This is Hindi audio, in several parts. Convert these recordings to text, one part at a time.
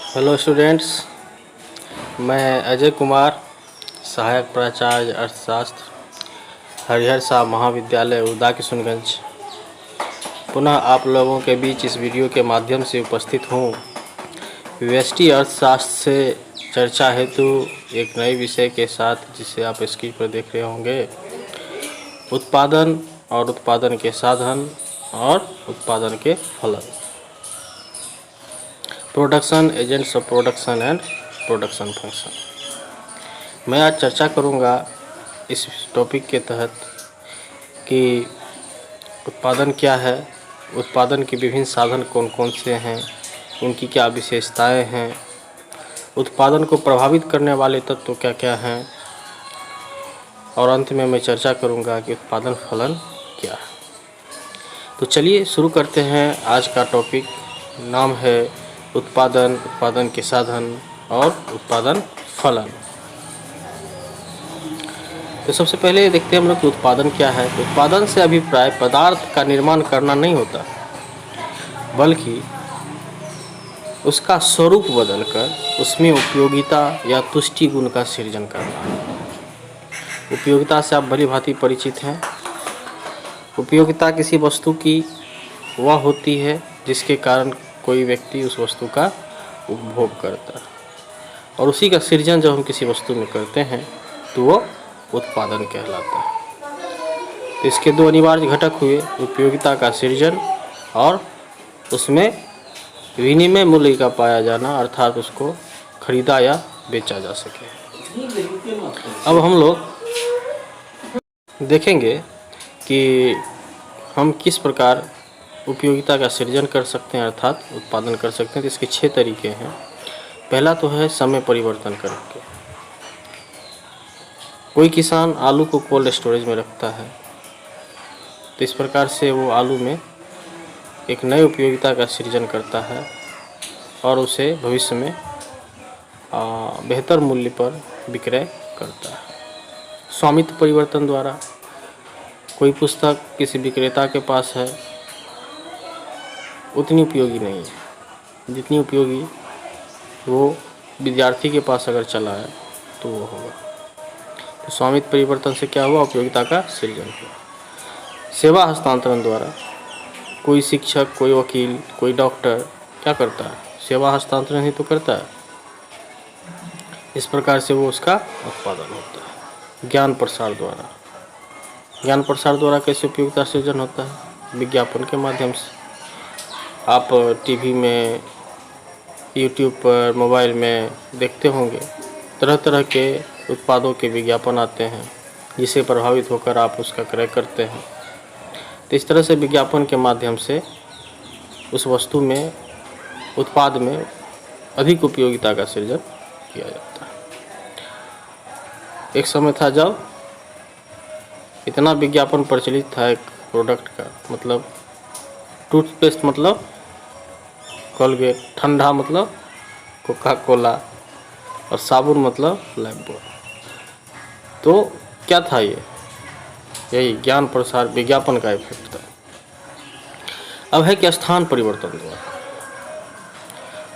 हेलो स्टूडेंट्स, मैं अजय कुमार, सहायक प्राचार्य अर्थशास्त्र, हरिहर साह महाविद्यालय उदा किशनगंज, पुनः आप लोगों के बीच इस वीडियो के माध्यम से उपस्थित हूँ। व्यष्टि अर्थशास्त्र से चर्चा हेतु एक नए विषय के साथ, जिसे आप स्क्रीन पर देख रहे होंगे, उत्पादन और उत्पादन के साधन और उत्पादन के फलन, production agents of production and production function. मैं आज चर्चा करूंगा इस टॉपिक के तहत कि उत्पादन क्या है, उत्पादन के विभिन्न साधन कौन कौन से हैं, उनकी क्या विशेषताएं हैं, उत्पादन को प्रभावित करने वाले तत्व क्या क्या हैं, और अंत में मैं चर्चा करूंगा कि उत्पादन फलन क्या है। तो चलिए शुरू करते हैं। आज का टॉपिक नाम है उत्पादन, उत्पादन के साधन और उत्पादन फलन। तो सबसे पहले देखते हैं हम लोग कि उत्पादन क्या है। तो उत्पादन से अभिप्राय पदार्थ का निर्माण करना नहीं होता, बल्कि उसका स्वरूप बदलकर उसमें उपयोगिता या तुष्टि गुण का सृजन करना। उपयोगिता से आप भली भांति परिचित हैं। उपयोगिता किसी वस्तु की वह होती है जिसके कारण कोई व्यक्ति उस वस्तु का उपभोग करता है, और उसी का सृजन जब हम किसी वस्तु में करते हैं तो वो उत्पादन कहलाता है। तो इसके दो अनिवार्य घटक हुए, उपयोगिता का सृजन और उसमें विनिमय मूल्य का पाया जाना, अर्थात उसको खरीदा या बेचा जा सके। अब हम लोग देखेंगे कि हम किस प्रकार उपयोगिता का सृजन कर सकते हैं, अर्थात उत्पादन कर सकते हैं। तो इसके 6 तरीके हैं। पहला तो है समय परिवर्तन करके। कोई किसान आलू को कोल्ड स्टोरेज में रखता है, तो इस प्रकार से वो आलू में एक नई उपयोगिता का सृजन करता है और उसे भविष्य में बेहतर मूल्य पर विक्रय करता है। स्वामित्व परिवर्तन द्वारा कोई पुस्तक किसी विक्रेता के पास है, उतनी उपयोगी नहीं है जितनी उपयोगी वो विद्यार्थी के पास अगर चला है तो वो होगा। तो स्वामित्व परिवर्तन से क्या हुआ? उपयोगिता का सृजन हुआ। सेवा हस्तांतरण द्वारा कोई शिक्षक, कोई वकील, कोई डॉक्टर क्या करता है? सेवा हस्तांतरण ही तो करता है। इस प्रकार से वो उसका उत्पादन होता है। ज्ञान प्रसार द्वारा, ज्ञान प्रसार द्वारा कैसे उपयोगिता सृजन होता है? विज्ञापन के माध्यम से। आप टीवी में, यूट्यूब पर, मोबाइल में देखते होंगे, तरह तरह के उत्पादों के विज्ञापन आते हैं, जिसे प्रभावित होकर आप उसका क्रय करते हैं। तो इस तरह से विज्ञापन के माध्यम से उस वस्तु में, उत्पाद में अधिक उपयोगिता का सृजन किया जाता है। एक समय था जब इतना विज्ञापन प्रचलित था एक प्रोडक्ट का, मतलब टूथपेस्ट मतलब कोलगेट, ठंडा मतलब कोका कोला, और साबुन मतलब लाइफबॉय। तो क्या था ये? यही ज्ञान प्रसार, विज्ञापन का इफेक्ट था। अब है कि स्थान परिवर्तन द्वारा।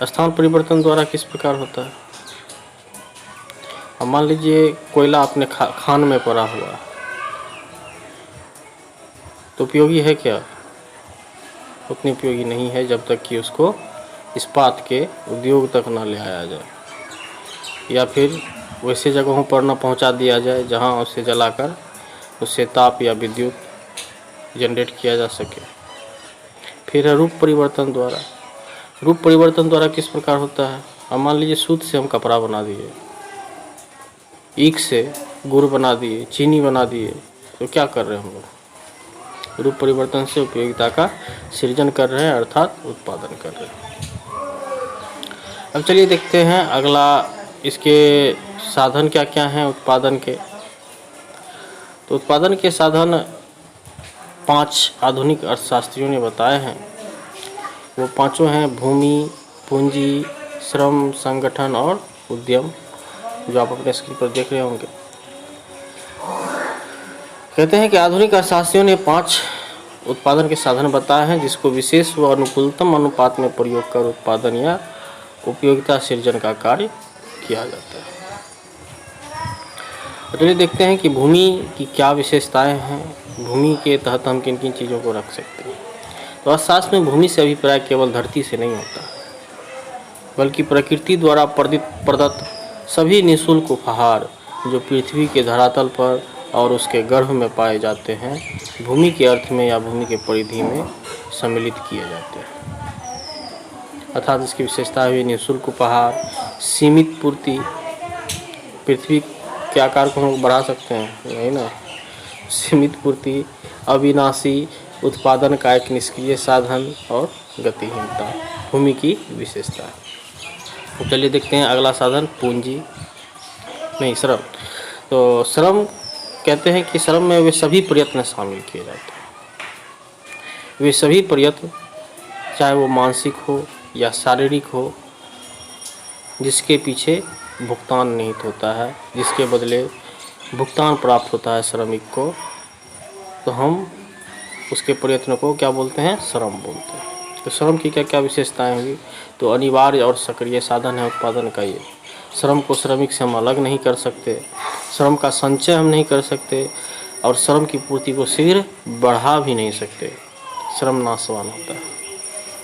स्थान परिवर्तन द्वारा किस प्रकार होता है? अब मान लीजिए कोयला अपने खान में पड़ा हुआ है, तो उपयोगी है क्या? उतनी उपयोगी नहीं है जब तक कि उसको इस्पात के उद्योग तक ना ले आया जाए, या फिर वैसे जगहों पर ना पहुंचा दिया जाए जहां उसे जलाकर उससे ताप या विद्युत जनरेट किया जा सके। फिर है रूप परिवर्तन द्वारा। रूप परिवर्तन द्वारा किस प्रकार होता है? अब मान लीजिए सूत से हम कपड़ा बना दिए, ईख से गुड़ बना दिए, चीनी बना दिए, तो क्या कर रहे हैं हम लोग? रूप परिवर्तन से उपयोगिता का सृजन कर रहे हैं, अर्थात उत्पादन कर रहे हैं। अब चलिए देखते हैं अगला, इसके साधन क्या क्या हैं उत्पादन के। तो उत्पादन के साधन 5 आधुनिक अर्थशास्त्रियों ने बताए हैं। वो पांचों हैं: भूमि, पूंजी, श्रम, संगठन और उद्यम, जो आप अपने स्क्रीन पर देख रहे होंगे। कहते हैं कि आधुनिक अर्थशास्त्रियों ने 5 उत्पादन के साधन बताए हैं, जिसको विशेष व अनुकूलतम अनुपात में प्रयोग कर उत्पादन या उपयोगिता सृजन का कार्य किया जाता है। चलिए देखते हैं कि भूमि की क्या विशेषताएं हैं, भूमि के तहत हम किन किन चीज़ों को रख सकते हैं। तो अर्थशास्त्र में भूमि से अभिप्राय केवल धरती से नहीं होता, बल्कि प्रकृति द्वारा प्रदत्त सभी निःशुल्क उपहार जो पृथ्वी के धरातल पर और उसके गर्भ में पाए जाते हैं, भूमि के अर्थ में या भूमि के परिधि में सम्मिलित किए जाते हैं। अर्थात इसकी विशेषता हुई निःशुल्क उपहार, सीमित पूर्ति, पृथ्वी के आकार को हम बढ़ा सकते हैं, नहीं ना, सीमित पूर्ति, अविनाशी उत्पादन का एक निष्क्रिय साधन और गतिहीनता भूमि की विशेषता है। तो चलिए देखते हैं अगला साधन पूंजी, नहीं श्रम। तो श्रम कहते हैं कि श्रम में वे सभी प्रयत्न शामिल किए जाते हैं, वे सभी प्रयत्न चाहे वो मानसिक हो या शारीरिक हो, जिसके पीछे भुगतान निहित होता है, जिसके बदले भुगतान प्राप्त होता है श्रमिक को, तो हम उसके प्रयत्न को क्या बोलते हैं, श्रम बोलते हैं। तो श्रम की क्या क्या विशेषताएं होंगी, तो अनिवार्य और सक्रिय साधन है उत्पादन का ये। श्रम को श्रमिक से हम अलग नहीं कर सकते, श्रम का संचय हम नहीं कर सकते, और श्रम की पूर्ति को शीघ्र बढ़ा भी नहीं सकते। श्रम नाशवान होता है,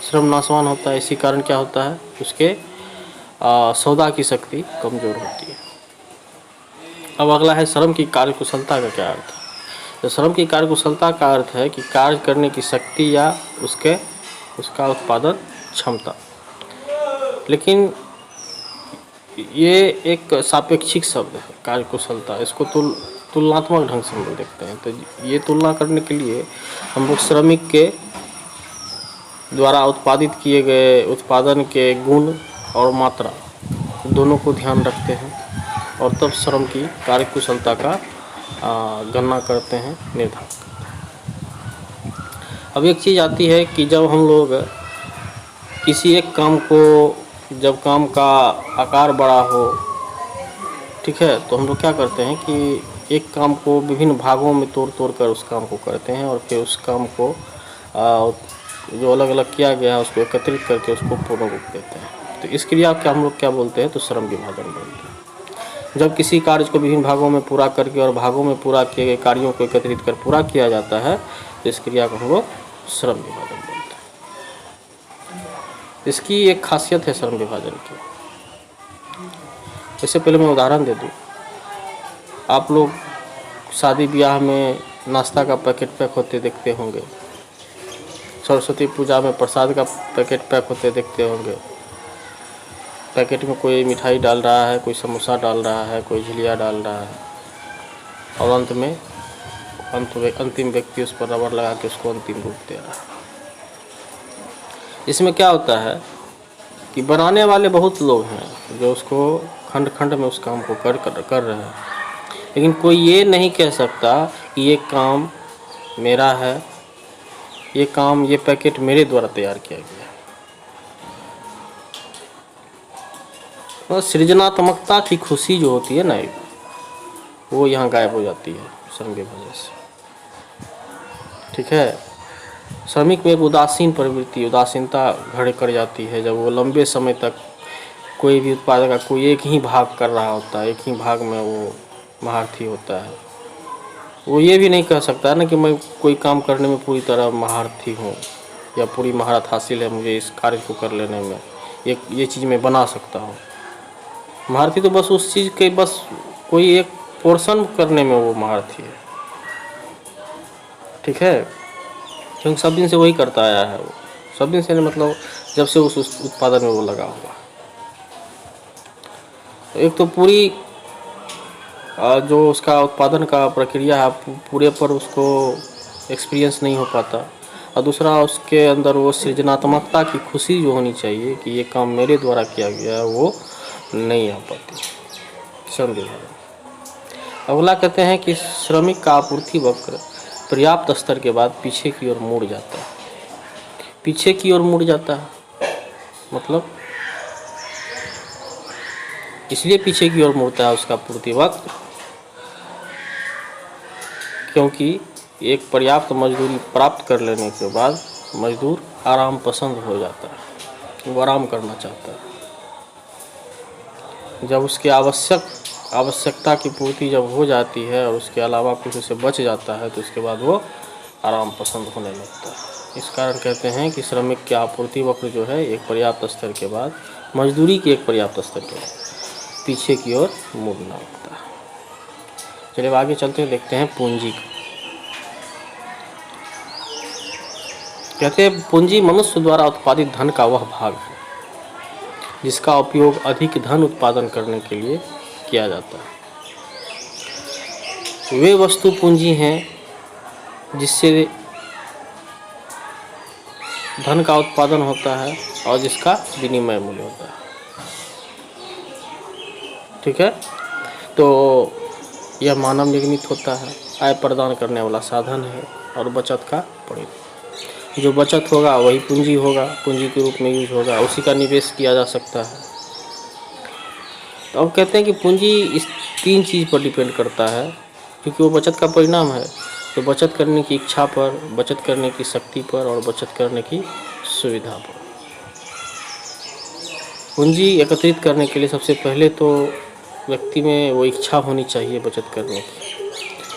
श्रम नाशवान होता है, इसी कारण क्या होता है, उसके सौदा की शक्ति कमज़ोर होती है। अब अगला है श्रम की कार्यकुशलता का क्या अर्थ है। तो श्रम की कार्यकुशलता का अर्थ है कि कार्य करने की शक्ति या उसका उत्पादन क्षमता। लेकिन ये एक सापेक्षिक शब्द है कार्यकुशलता, इसको तुलनात्मक ढंग से हम लोग देखते हैं। तो ये तुलना करने के लिए हम लोग श्रमिक के द्वारा उत्पादित किए गए उत्पादन के गुण और मात्रा दोनों को ध्यान रखते हैं, और तब श्रम की कार्यकुशलता का गणना करते हैं, निर्धारण। अब एक चीज़ आती है कि जब हम लोग किसी एक काम को, जब काम का आकार बड़ा हो, ठीक है, तो हम लोग क्या करते हैं कि एक काम को विभिन्न भागों में तोड़ कर उस काम को करते हैं, और फिर उस काम को जो अलग अलग किया गया है उसको एकत्रित करके उसको पूर्ण रूप देते हैं। तो इस क्रिया को हम लोग क्या बोलते हैं, तो श्रम विभाजन बोलते हैं। जब किसी कार्य को विभिन्न भागों में पूरा करके और भागों में पूरा किए गए कार्यों को एकत्रित कर पूरा किया जाता है, तो इस क्रिया को हम लोग श्रम विभाजन बोलते हैं। इसकी एक खासियत है श्रम विभाजन की। इससे पहले मैं उदाहरण दे दूं, आप लोग शादी ब्याह में नाश्ता का पैकेट पैक होते देखते होंगे, सरस्वती पूजा में प्रसाद का पैकेट पैक होते देखते होंगे। पैकेट में कोई मिठाई डाल रहा है, कोई समोसा डाल रहा है, कोई झिलिया डाल रहा है, और अंतिम व्यक्ति उस पर रबर लगा के उसको अंतिम रूप दे रहा है। इसमें क्या होता है कि बनाने वाले बहुत लोग हैं जो उसको खंड खंड में उस काम को कर रहे हैं, लेकिन कोई ये नहीं कह सकता कि ये काम मेरा है, ये पैकेट मेरे द्वारा तैयार किया गया है। तो सृजनात्मकता की खुशी जो होती है ना, वो यहाँ गायब हो जाती है श्रम की वजह से, ठीक है। श्रमिक में एक उदासीनता घड़ कर जाती है जब वो लंबे समय तक कोई भी उत्पाद का कोई एक ही भाग कर रहा होता है, एक ही भाग में वो महारथी होता है। वो ये भी नहीं कह सकता है ना कि मैं कोई काम करने में पूरी तरह महारथी हूँ या पूरी महारत हासिल है मुझे इस कार्य को कर लेने में, ये चीज़ मैं बना सकता हूँ। महारथी तो बस उस चीज़ के बस कोई एक पोर्शन करने में वो महारथी है, ठीक है, क्योंकि सब दिन से वही करता आया है। वो सब दिन से मतलब जब से उस उत्पादन में वो लगा हुआ। तो एक तो पूरी जो उसका उत्पादन का प्रक्रिया है पूरे पर उसको एक्सपीरियंस नहीं हो पाता, और दूसरा उसके अंदर वो सृजनात्मकता की खुशी जो होनी चाहिए कि ये काम मेरे द्वारा किया गया है, वो नहीं आ पाती। श्रम विभाजन। अगला कहते हैं कि श्रमिक का आपूर्ति वक्र पर्याप्त स्तर के बाद पीछे की ओर मुड़ जाता है। पीछे की ओर मुड़ जाता है मतलब इसलिए पीछे की ओर मुड़ता है उसका पूर्ति वक्र, क्योंकि एक पर्याप्त मजदूरी प्राप्त कर लेने के बाद मजदूर आराम पसंद हो जाता है, वो आराम करना चाहता है। जब उसकी आवश्यकता की पूर्ति जब हो जाती है और उसके अलावा कुछ उसे बच जाता है तो उसके बाद वो आराम पसंद होने लगता है। इस कारण कहते हैं कि श्रमिक की आपूर्ति वक्र जो है एक पर्याप्त स्तर के बाद, मजदूरी के एक पर्याप्त स्तर के बाद पीछे की ओर मुड़ना होता है। चलिए आगे चलते हैं, देखते हैं पूंजी। कहते हैं पूंजी मनुष्य द्वारा उत्पादित धन का वह भाग है जिसका उपयोग अधिक धन उत्पादन करने के लिए किया जाता है। वे वस्तु पूंजी हैं जिससे धन का उत्पादन होता है और जिसका विनिमय मूल्य होता है। ठीक है, तो यह मानव निर्मित होता है, आय प्रदान करने वाला साधन है और बचत का परिणाम। जो बचत होगा वही पूंजी होगा, पूंजी के रूप में यूज होगा, उसी का निवेश किया जा सकता है। तो अब कहते हैं कि पूंजी इस 3 चीज़ पर डिपेंड करता है, क्योंकि वो बचत का परिणाम है। तो बचत करने की इच्छा पर, बचत करने की शक्ति पर और बचत करने की सुविधा पर। पूंजी एकत्रित करने के लिए सबसे पहले तो व्यक्ति में वो इच्छा होनी चाहिए बचत करने की,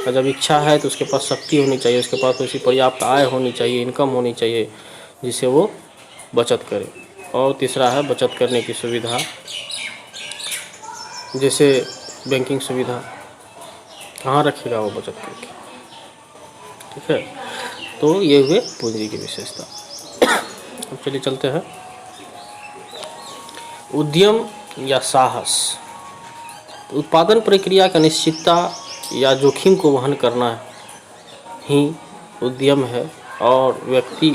और जब इच्छा है तो उसके पास शक्ति होनी चाहिए, उसके पास उसी पर्याप्त आय होनी चाहिए, इनकम होनी चाहिए जिससे वो बचत करे। और तीसरा है बचत करने की सुविधा, जैसे बैंकिंग सुविधा। कहाँ रखेगा वो बचत करके? ठीक है, तो ये हुए पूंजी की विशेषता। अब चलिए चलते हैं उद्यम या साहस। उत्पादन प्रक्रिया का अनिश्चितता या जोखिम को वहन करना ही उद्यम है, और व्यक्ति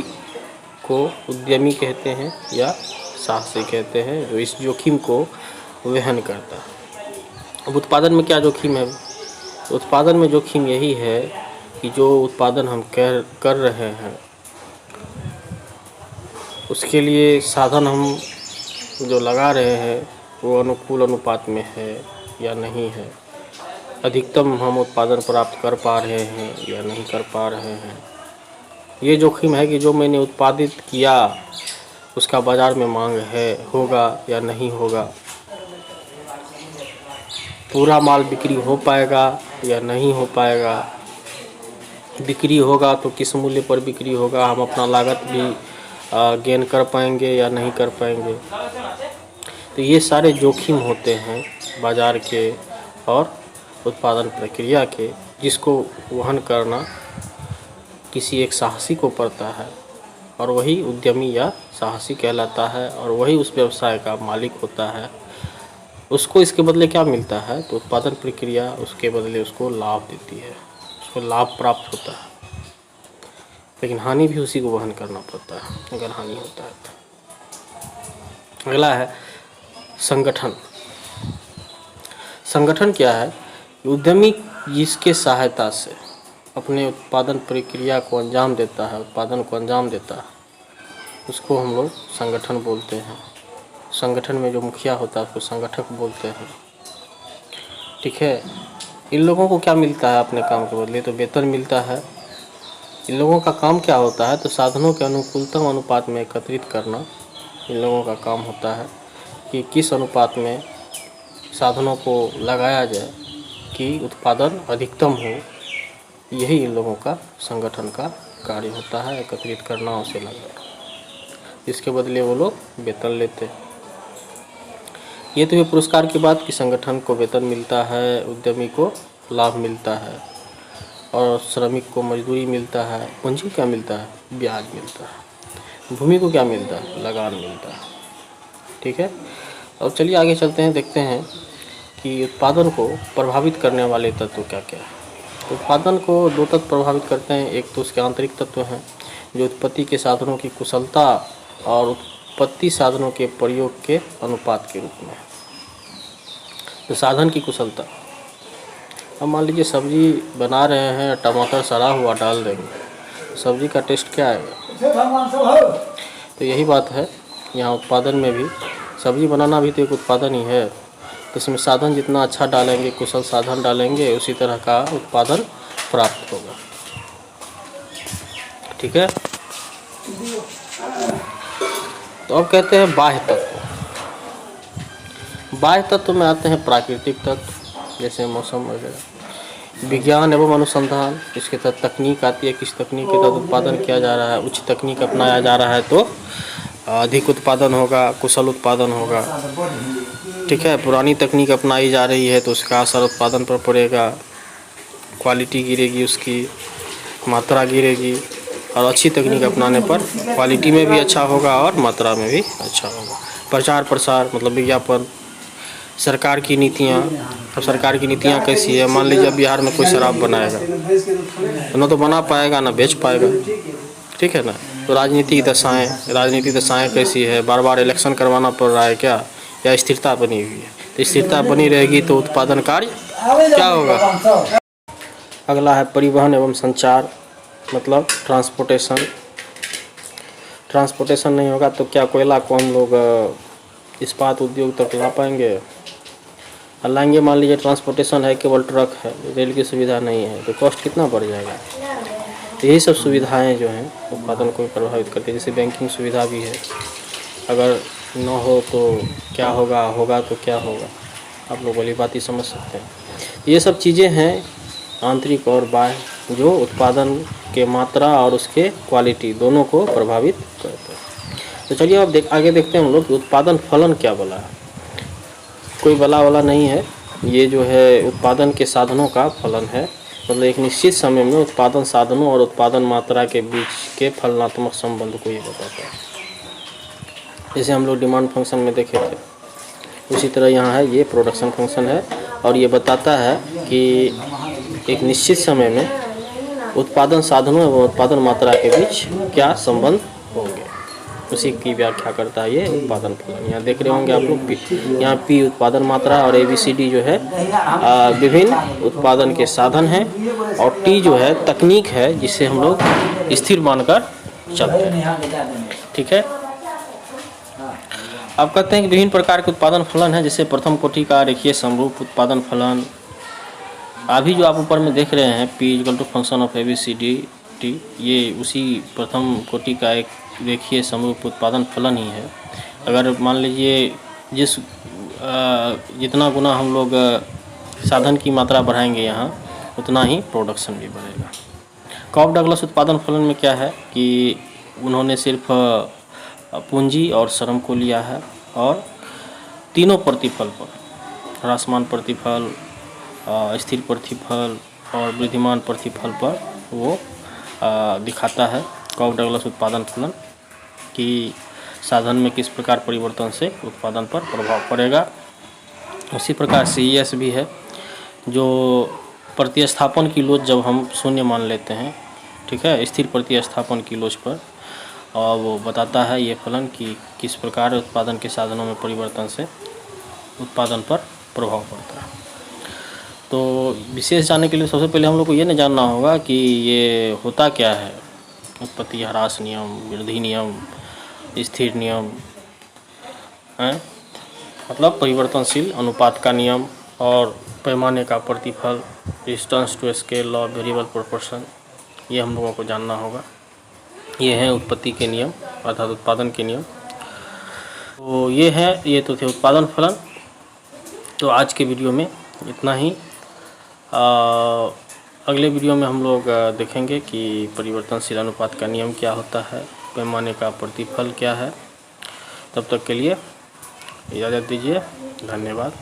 को उद्यमी कहते हैं या साहसी कहते हैं जो इस जोखिम को वहन करता है। अब उत्पादन में क्या जोखिम है? उत्पादन में जोखिम यही है कि जो उत्पादन हम कर रहे हैं उसके लिए साधन हम जो लगा रहे हैं वो अनुकूल अनुपात में है या नहीं है, अधिकतम हम उत्पादन प्राप्त कर पा रहे हैं या नहीं कर पा रहे हैं। ये जोखिम है कि जो मैंने उत्पादित किया उसका बाज़ार में मांग है, होगा या नहीं होगा, पूरा माल बिक्री हो पाएगा या नहीं हो पाएगा, बिक्री होगा तो किस मूल्य पर बिक्री होगा, हम अपना लागत भी गेन कर पाएंगे या नहीं कर पाएंगे। तो ये सारे जोखिम होते हैं बाज़ार के और उत्पादन प्रक्रिया के, जिसको वहन करना किसी एक साहसी को पड़ता है, और वही उद्यमी या साहसी कहलाता है, और वही उस व्यवसाय का मालिक होता है। उसको इसके बदले क्या मिलता है? तो उत्पादन प्रक्रिया उसके बदले उसको लाभ देती है, उसको लाभ प्राप्त होता है, लेकिन हानि भी उसी को वहन करना पड़ता है अगर हानि होता है तो। अगला है संगठन। संगठन क्या है? उद्यमी जिसके सहायता से अपने उत्पादन प्रक्रिया को अंजाम देता है, उत्पादन को अंजाम देता है, उसको हम लोग संगठन बोलते हैं। संगठन में जो मुखिया होता है उसको संगठक बोलते हैं। ठीक है, इन लोगों को क्या मिलता है अपने काम के बदले? तो वेतन मिलता है। इन लोगों का काम क्या होता है? तो साधनों के अनुकूलतम अनुपात में एकत्रित करना इन लोगों का काम होता है, कि किस अनुपात में साधनों को लगाया जाए कि उत्पादन अधिकतम हो। यही इन लोगों का संगठन का कार्य होता है, एकत्रित करना, उसे लगाना, इसके बदले वो लोग वेतन लेते हैं। ये तो ये पुरस्कार की बात कि संगठन को वेतन मिलता है, उद्यमी को लाभ मिलता है, और श्रमिक को मजदूरी मिलता है। पूंजी क्या मिलता है? ब्याज मिलता है। भूमि को क्या मिलता है? लगान मिलता है। ठीक है, अब चलिए आगे चलते हैं, देखते हैं कि उत्पादन को प्रभावित करने वाले तत्व क्या क्या है। उत्पादन को 2 तत्व प्रभावित करते हैं। एक तो उसके आंतरिक तत्व हैं जो उत्पत्ति के साधनों की कुशलता और उत्पत्ति साधनों के प्रयोग के अनुपात के रूप में। तो साधन की कुशलता, अब मान लीजिए सब्जी बना रहे हैं, टमाटर सड़ा हुआ डाल देंगे, सब्जी का टेस्ट क्या आएगा? तो यही बात है यहाँ उत्पादन में भी। सब्जी बनाना भी तो एक उत्पादन ही है, तो इसमें साधन जितना अच्छा डालेंगे, कुशल साधन डालेंगे, उसी तरह का उत्पादन प्राप्त होगा। ठीक है, तो अब कहते हैं बाह्य तत्व। बाह्य तत्व में आते हैं प्राकृतिक तत्व, जैसे मौसम वगैरह। विज्ञान एवं अनुसंधान, इसके तहत तकनीक आती है, किस तकनीक के तहत उत्पादन किया जा रहा है, उच्च तकनीक अपनाया जा रहा है तो अधिक उत्पादन होगा, कुशल उत्पादन होगा। ठीक है, पुरानी तकनीक अपनाई जा रही है तो उसका असर उत्पादन पर पड़ेगा, क्वालिटी गिरेगी, उसकी मात्रा गिरेगी। और अच्छी तकनीक अपनाने पर क्वालिटी में भी अच्छा होगा और मात्रा में भी अच्छा होगा। प्रचार प्रसार मतलब विज्ञापन, सरकार की नीतियाँ। अब सरकार की नीतियाँ कैसी है, मान लीजिए बिहार में कोई शराब बनाएगा तो न तो बना पाएगा ना बेच पाएगा, ठीक है ना। तो राजनीतिक दशाएँ कैसी है, बार बार इलेक्शन करवाना पड़ रहा है क्या, या स्थिरता बनी हुई है। तो स्थिरता बनी रहेगी तो उत्पादन कार्य क्या होगा। अगला है परिवहन एवं संचार, मतलब ट्रांसपोर्टेशन नहीं होगा तो क्या कोयला को हम लोग इस्पात उद्योग तक ला पाएंगे। लाएंगे, मान लीजिए ट्रांसपोर्टेशन है, केवल ट्रक है, रेल की सुविधा नहीं है, तो कॉस्ट कितना बढ़ जाएगा। तो यही सब सुविधाएं जो हैं उत्पादन को प्रभावित करती है। जैसे बैंकिंग सुविधा भी है, अगर न हो तो क्या होगा, होगा तो क्या होगा, आप लोग वाली बात ही समझ सकते हैं। ये सब चीज़ें हैं आंतरिक और बाह्य जो उत्पादन के मात्रा और उसके क्वालिटी दोनों को प्रभावित करते हैं। तो चलिए अब आगे देखते हैं हम लोग कि उत्पादन फलन क्या बोला है। कोई बला वाला नहीं है, ये जो है उत्पादन के साधनों का फलन है। मतलब एक निश्चित समय में उत्पादन साधनों और उत्पादन मात्रा के बीच के फलनात्मक संबंध को ये बताता है। जैसे हम लोग डिमांड फंक्शन में देखे थे, उसी तरह यहाँ है, ये प्रोडक्शन फंक्शन है और ये बताता है कि एक निश्चित समय में उत्पादन साधनों एवं उत्पादन मात्रा के बीच क्या संबंध होंगे, उसी की व्याख्या करता है ये उत्पादन फलन। यहाँ देख रहे होंगे आप लोग, यहाँ पी उत्पादन मात्रा और ABCD जो है विभिन्न उत्पादन के साधन हैं, और टी जो है तकनीक है जिसे हम लोग स्थिर मानकर चलते हैं। ठीक है, अब कहते हैं कि विभिन्न प्रकार के उत्पादन फलन है। जैसे प्रथम कोटि का रेखीय समरूप उत्पादन फलन, अभी जो आप ऊपर में देख रहे हैं P = function of ABCD T, ये उसी प्रथम कोटि का एक रेखीय समरूप उत्पादन फलन ही है। अगर मान लीजिए जितना गुना हम लोग साधन की मात्रा बढ़ाएंगे यहाँ, उतना ही प्रोडक्शन भी बढ़ेगा। कॉफ डगलस उत्पादन फलन में क्या है कि उन्होंने सिर्फ पूंजी और श्रम को लिया है और तीनों प्रतिफल पर, ह्रासमान प्रतिफल, स्थिर प्रतिफल और वृद्धिमान प्रतिफल पर वो दिखाता है कॉफ डगलस उत्पादन फलन कि साधन में किस प्रकार परिवर्तन से उत्पादन पर प्रभाव पड़ेगा। उसी प्रकार CES भी है, जो प्रतिस्थापन की लोच जब हम शून्य मान लेते हैं, ठीक है, स्थिर प्रतिस्थापन की लोच पर, और वो बताता है ये फलन कि किस प्रकार उत्पादन के साधनों में परिवर्तन से उत्पादन पर प्रभाव पड़ता है। तो विशेष जानने के लिए सबसे पहले हम लोग को ये न जानना होगा कि ये होता क्या है। उत्पत्ति ह्रास नियम, वृद्धि नियम, स्थिर नियम है, मतलब परिवर्तनशील अनुपात का नियम और पैमाने का प्रतिफल, distance to scale, law of variable proportion, ये हम लोगों को जानना होगा। ये हैं उत्पत्ति के नियम अर्थात उत्पादन के नियम। तो ये तो थे उत्पादन फलन। तो आज के वीडियो में इतना ही। अगले वीडियो में हम लोग देखेंगे कि परिवर्तनशील अनुपात का नियम क्या होता है, पैमाने का प्रतिफल क्या है। तब तक के लिए इजाज़त दीजिए, धन्यवाद।